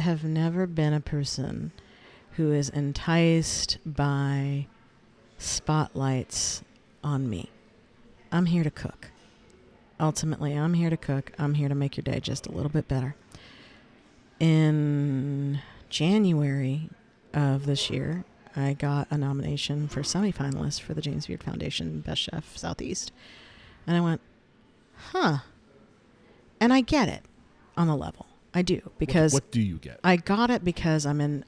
have never been a person who is enticed by spotlights on me. I'm here to cook. Ultimately, I'm here to cook. I'm here to make your day just a little bit better. In January of this year, I got a nomination for semifinalist for the James Beard Foundation Best Chef Southeast. And I went, huh. And I get it on a level. I do. Because what do you get? I got it because I'm in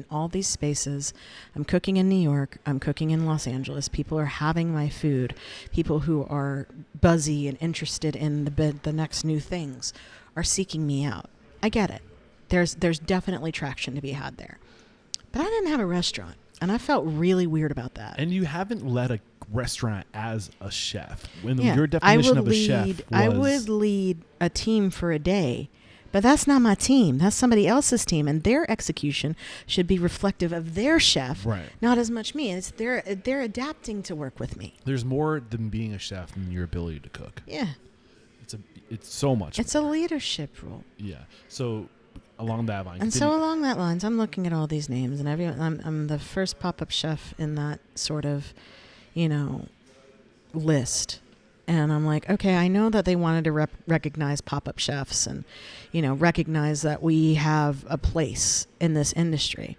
all these spaces. I'm cooking in New York. I'm cooking in Los Angeles. People are having my food. People who are buzzy and interested in the next new things are seeking me out. I get it. There's definitely traction to be had there. But I didn't have a restaurant, and I felt really weird about that. And you haven't led a restaurant as a chef. When Yeah, your definition of a chef was... I would lead a team for a day, but that's not my team. That's somebody else's team, and their execution should be reflective of their chef, right, not as much me. It's they're adapting to work with me. There's more than being a chef than your ability to cook. Yeah. It's so much. It's more. a leadership role. Yeah. So along that line. And so along that lines, I'm looking at all these names, and I'm the first pop-up chef in that sort of, list. And I'm like, okay, I know that they wanted to recognize pop-up chefs and, recognize that we have a place in this industry.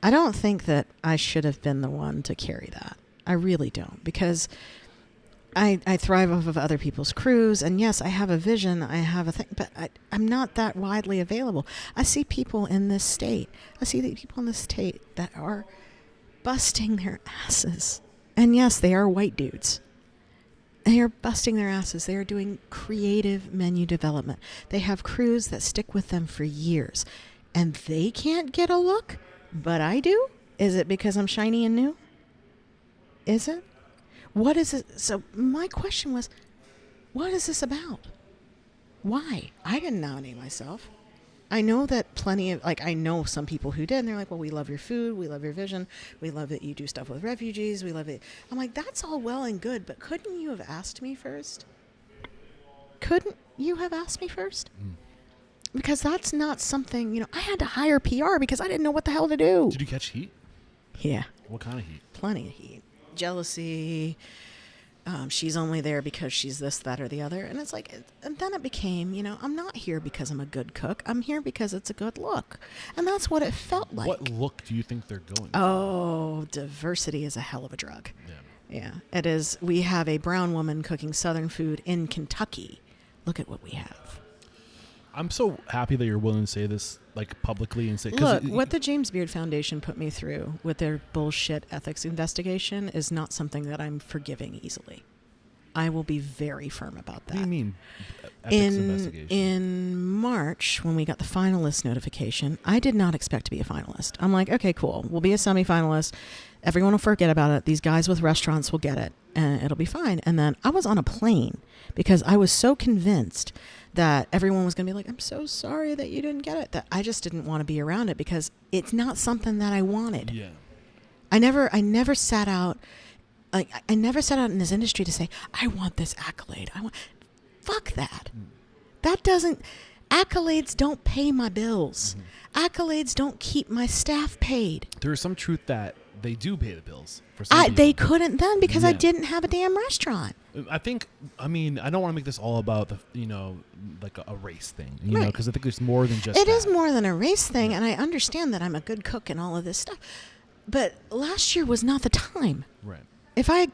I don't think that I should have been the one to carry that. I really don't, because I thrive off of other people's crews, and yes, I have a vision, I have a thing, but I'm not that widely available. I see people in this state. That are busting their asses. And yes, they are white dudes. They are busting their asses. They are doing creative menu development. They have crews that stick with them for years, and they can't get a look, but I do? Is it because I'm shiny and new? Is it? What is it? So my question was, what is this about? Why? I didn't nominate myself. I know that I know some people who did, and they're like, well, we love your food, we love your vision, we love that you do stuff with refugees, we love it. I'm like, that's all well and good, but couldn't you have asked me first? Couldn't you have asked me first? Because that's not something, I had to hire PR because I didn't know what the hell to do. Did you catch heat? Yeah. What kind of heat? Plenty of heat. Jealousy. She's only there because she's this, that, or the other. And it's like, and then it became, I'm not here because I'm a good cook. I'm here because it's a good look. And that's what it felt like. What look do you think they're going for? Oh, diversity is a hell of a drug. Yeah, it is. We have a brown woman cooking Southern food in Kentucky. Look at what we have. I'm so happy that you're willing to say this publicly and say, look, what the James Beard Foundation put me through with their bullshit ethics investigation is not something that I'm forgiving easily. I will be very firm about that. What do you mean ethics investigation? In March, when we got the finalist notification, I did not expect to be a finalist. I'm like, okay, cool. We'll be a semifinalist. Everyone will forget about it. These guys with restaurants will get it, and it'll be fine. And then I was on a plane because I was so convinced that everyone was going to be like, I'm so sorry that you didn't get it. That I just didn't want to be around it because it's not something that I wanted. Yeah. I never sat out. I never set out in this industry to say, I want this accolade. Fuck that. That doesn't, accolades don't pay my bills. Accolades don't keep my staff paid. There is some truth that they do pay the bills. For some people. They couldn't then because I didn't have a damn restaurant. I don't want to make this all about a race thing, know, because I think there's more than just It is more than a race thing, and I understand that I'm a good cook and all of this stuff. But last year was not the time. Right. If I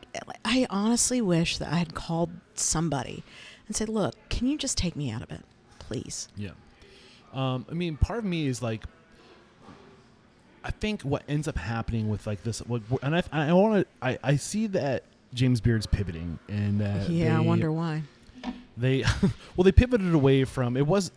honestly wish that I had called somebody and said, look, can you just take me out of it, please? Yeah. Part of me is I think what ends up happening with this, and I see that James Beard's pivoting, and I wonder why. They pivoted away from, it was,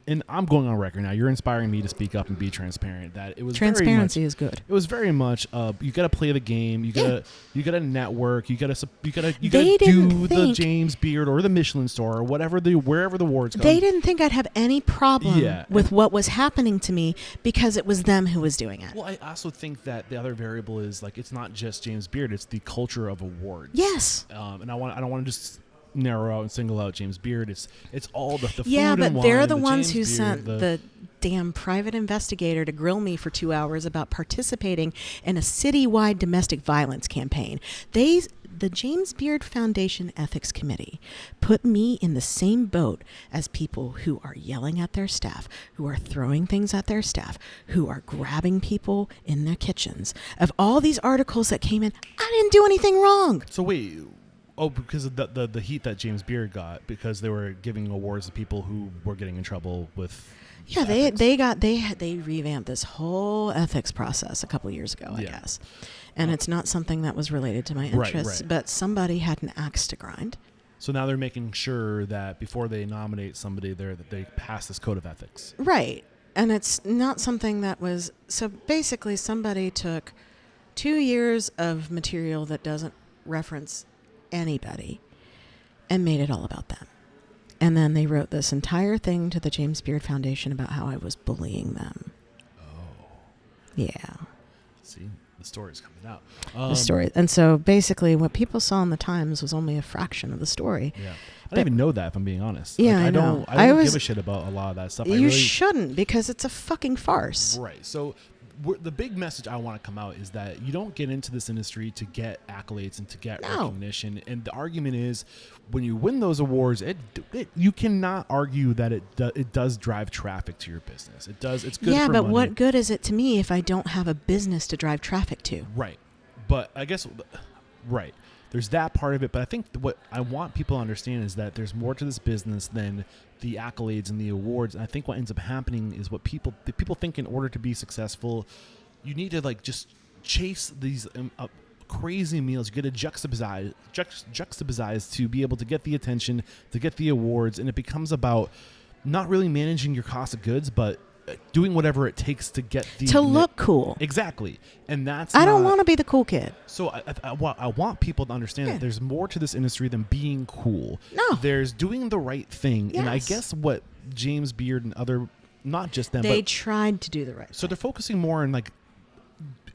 and I'm going on record now, you're inspiring me to speak up and be transparent, that it was transparency is good. It was very much you got to play the game, you got to network, you got to They do the James Beard or the Michelin star or wherever the awards go. They didn't think I'd have any problem with what was happening to me because it was them who was doing it. Well, I also think that the other variable is it's not just James Beard, it's the culture of awards. Yes. And I don't want to just narrow out and single out James Beard. It's all the food but and wine, they're the ones James who Beard, sent the damn private investigator to grill me for 2 hours about participating in a citywide domestic violence campaign. The James Beard Foundation Ethics Committee put me in the same boat as people who are yelling at their staff, who are throwing things at their staff, who are grabbing people in their kitchens. Of all these articles that came in, I didn't do anything wrong. So wait, because of the heat that James Beard got because they were giving awards to people who were getting in trouble with. Yeah, they revamped this whole ethics process a couple years ago, I guess. And it's not something that was related to my interests, but somebody had an axe to grind. So now they're making sure that before they nominate somebody there that they pass this code of ethics. Right. And it's not something that was, so basically somebody took 2 years of material that doesn't reference anybody and made it all about them. And then they wrote this entire thing to the James Beard Foundation about how I was bullying them. Oh. Yeah. See, the story's coming out. The story. And so basically what people saw in the Times was only a fraction of the story. Yeah. I didn't even know that, if I'm being honest. Yeah, like, I know. I don't give a shit about a lot of that stuff. You shouldn't, because it's a fucking farce. Right. So the big message I want to come out is that you don't get into this industry to get accolades and to get recognition. And the argument is, when you win those awards, you cannot argue that it does drive traffic to your business. It does. It's good. Yeah, for but money. what good is it to me if I don't have a business to drive traffic to? Right. But I guess, right. There's that part of it, but I think what I want people to understand is that there's more to this business than the accolades and the awards. And I think what ends up happening is what people think in order to be successful, you need to like just chase these crazy meals. You get to juxtapose to be able to get the attention, to get the awards, and it becomes about not really managing your cost of goods, but doing whatever it takes to get to look cool. Exactly. And that's I don't want to be the cool kid. So I want people to understand that there's more to this industry than being cool. No. There's doing the right thing. Yes. And I guess what James Beard and other, not just them, they but tried to do the right so thing. they're focusing more on like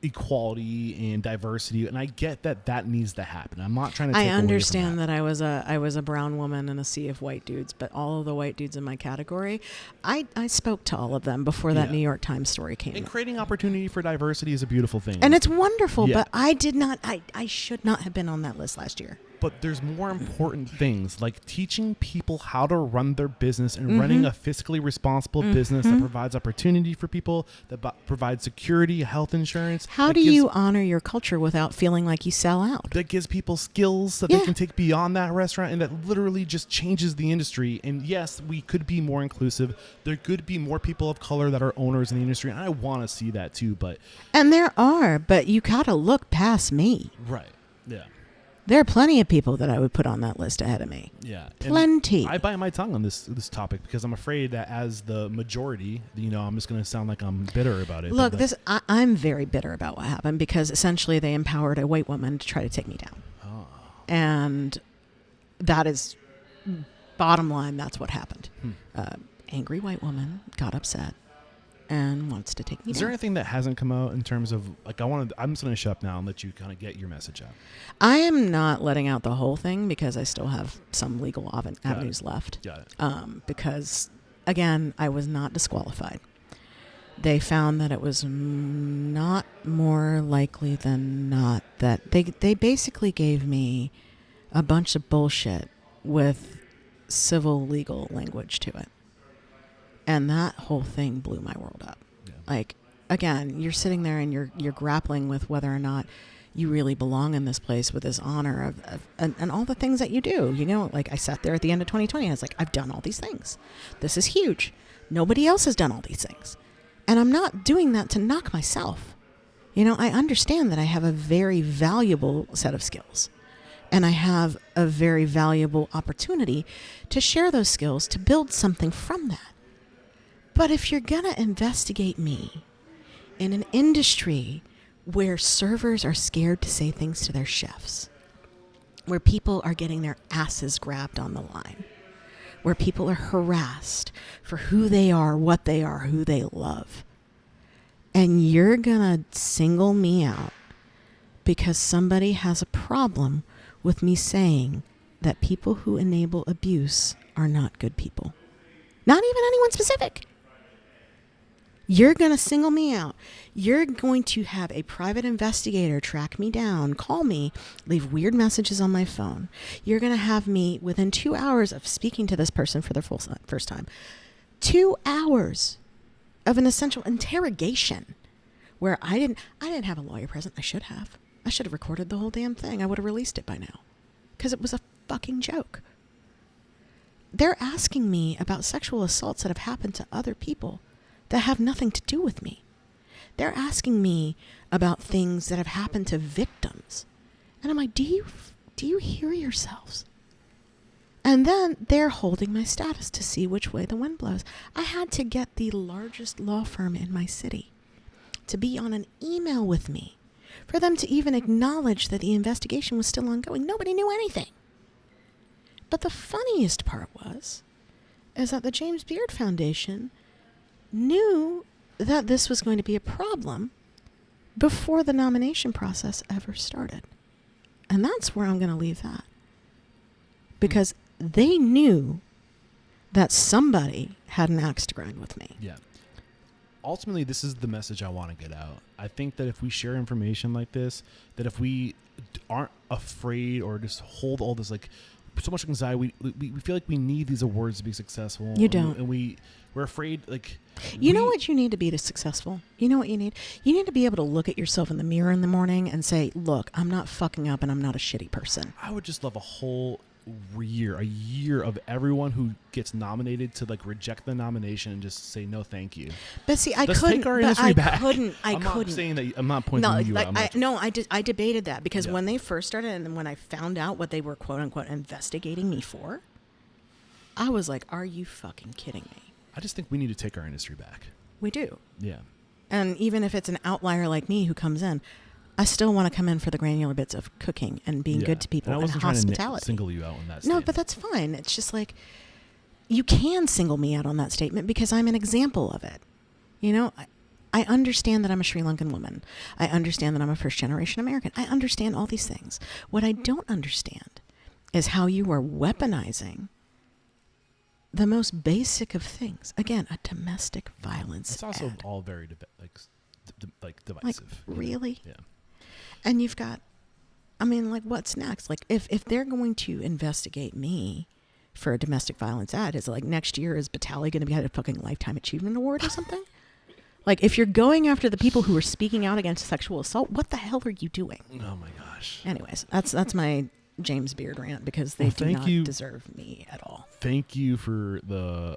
equality and diversity, and I get that needs to happen. I'm not trying to take I understand away from that I was a brown woman in a sea of white dudes, but all of the white dudes in my category, I spoke to all of them before that New York Times story came. And creating opportunity for diversity is a beautiful thing. And it's wonderful, but I should not have been on that list last year. But there's more important things, like teaching people how to run their business and running a fiscally responsible business that provides opportunity for people, that provides security, health insurance. How do you honor your culture without feeling like you sell out? That gives people skills that they can take beyond that restaurant, and that literally just changes the industry. And yes, we could be more inclusive. There could be more people of color that are owners in the industry, and I want to see that too. And there are, but you got to look past me. Right. Yeah. There are plenty of people that I would put on that list ahead of me. Yeah. Plenty. And I bite my tongue on this topic because I'm afraid that as the majority, I'm just going to sound like I'm bitter about it. Look, I'm very bitter about what happened because essentially they empowered a white woman to try to take me down. Oh. And that is, bottom line, that's what happened. Angry white woman got upset and wants to take me down. Is there anything that hasn't come out in terms of, like, I'm just going to shut up now and let you kind of get your message out? I am not letting out the whole thing because I still have some legal avenues left. Got it. Because, again, I was not disqualified. They found that it was not more likely than not that they basically gave me a bunch of bullshit with civil legal language to it. And that whole thing blew my world up. Yeah. Like, again, you're sitting there and you're grappling with whether or not you really belong in this place with this honor and all the things that you do. Like I sat there at the end of 2020 and I was like, I've done all these things. This is huge. Nobody else has done all these things. And I'm not doing that to knock myself. I understand that I have a very valuable set of skills. And I have a very valuable opportunity to share those skills, to build something from that. But if you're going to investigate me in an industry where servers are scared to say things to their chefs, where people are getting their asses grabbed on the line, where people are harassed for who they are, what they are, who they love, and you're going to single me out because somebody has a problem with me saying that people who enable abuse are not good people. Not even anyone specific. You're going to single me out. You're going to have a private investigator track me down, call me, leave weird messages on my phone. You're going to have me, within 2 hours of speaking to this person for the first time, 2 hours of an essential interrogation where I didn't have a lawyer present. I should have. I should have recorded the whole damn thing. I would have released it by now because it was a fucking joke. They're asking me about sexual assaults that have happened to other people that have nothing to do with me. They're asking me about things that have happened to victims. And I'm like, do you hear yourselves? And then they're holding my status to see which way the wind blows. I had to get the largest law firm in my city to be on an email with me for them to even acknowledge that the investigation was still ongoing. Nobody knew anything. But the funniest part is that the James Beard Foundation knew that this was going to be a problem before the nomination process ever started. And that's where I'm going to leave that. Because they knew that somebody had an axe to grind with me. Yeah. Ultimately, this is the message I want to get out. I think that if we share information like this, that if we aren't afraid or just hold all this, like, so much anxiety, we feel like we need these awards to be successful. You don't. And we're afraid, like... You know what you need to be to successful? You know what you need? You need to be able to look at yourself in the mirror in the morning and say, look, I'm not fucking up and I'm not a shitty person. I would just love a year of everyone who gets nominated to like reject the nomination and just say no thank you. But see, Let's take our industry back. I'm not saying that. I'm not pointing you out. I debated that because when they first started and when I found out what they were quote unquote investigating me for, I was like, are you fucking kidding me? I just think we need to take our industry back. We do. Yeah. And even if it's an outlier like me who comes in, I still want to come in for the granular bits of cooking and being good to people and hospitality. Trying to single you out on that statement. No, but that's fine. It's just like, you can single me out on that statement because I'm an example of it. You know, I understand that I'm a Sri Lankan woman. I understand that I'm a first-generation American. I understand all these things. What I don't understand is how you are weaponizing the most basic of things. Again, a domestic violence It's also ad. all very divisive. Like, really? Yeah. And you've got, what's next? Like, if they're going to investigate me for a domestic violence ad, is it like next year is Batali going to get a fucking Lifetime Achievement Award or something? Like, if you're going after the people who are speaking out against sexual assault, what the hell are you doing? Oh my gosh. Anyways, that's my James Beard rant because they do not deserve me at all. Thank you for the,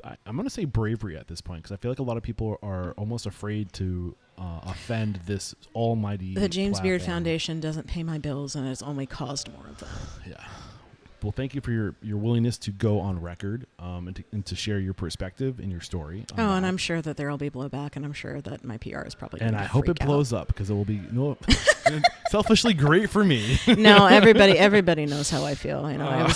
I'm going to say bravery at this point because I feel like a lot of people are almost afraid to offend this almighty The James Beard platform. Foundation doesn't pay my bills and it's only caused more of them. Yeah. Well, thank you for your willingness to go on record and to share your perspective and your story. And I'm sure that there will be blowback, and I'm sure that my PR is probably going to I hope it out. blows up because it will be selfishly great for me. No, everybody knows how I feel. You know,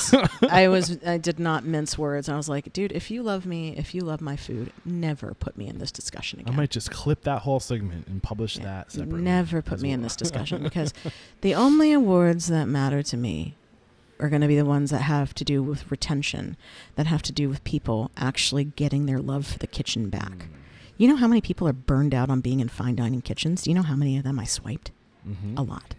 I did not mince words. I was like, dude, if you love me, if you love my food, never put me in this discussion again. I might just clip that whole segment and publish that separately. Never put me in this discussion because the only awards that matter to me are going to be the ones that have to do with retention, that have to do with people actually getting their love for the kitchen back. You know how many people are burned out on being in fine dining kitchens? Do you know how many of them I swiped? Mm-hmm. A lot.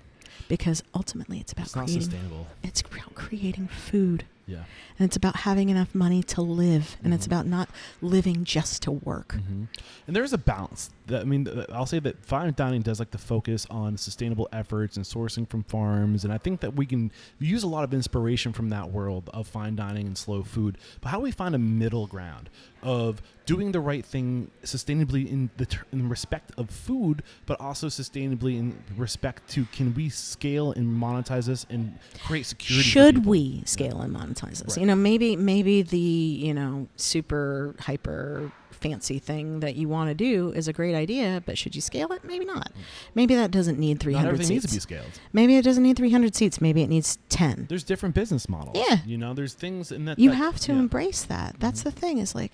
Because ultimately it's about not sustainable. It's about creating food. Yeah. And it's about having enough money to live. And it's about not living just to work. Mm-hmm. And there's a balance. I'll say that fine dining does like to focus on sustainable efforts and sourcing from farms. And I think that we can use a lot of inspiration from that world of fine dining and slow food. But how do we find a middle ground of doing the right thing sustainably in respect of food, but also sustainably in respect to, can we scale and monetize this and create security? Should we scale and monetize this? Right. You know, maybe the, super hyper fancy thing that you want to do is a great idea, but should you scale it? Maybe not. Maybe that doesn't need 300 Not everything seats. needs to be scaled. Maybe it doesn't need 300 seats. Maybe it needs 10. There's different business models. Yeah. There's things in that. You have to embrace that. That's the thing, is like,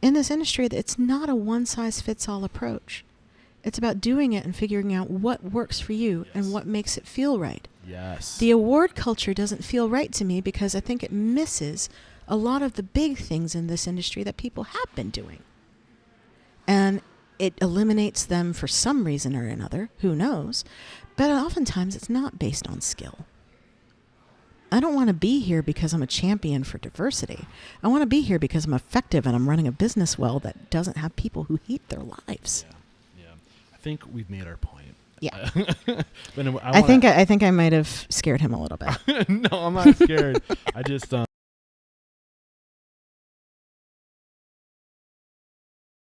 in this industry, it's not a one-size-fits-all approach. It's about doing it and figuring out what works for you and what makes it feel right. Yes. The award culture doesn't feel right to me because I think it misses a lot of the big things in this industry that people have been doing. And it eliminates them for some reason or another. Who knows? But oftentimes it's not based on skill. I don't want to be here because I'm a champion for diversity. I want to be here because I'm effective and I'm running a business well that doesn't have people who hate their lives. Yeah. I think we've made our point. Yeah. But anyway, I think I might have scared him a little bit. No, I'm not scared. I just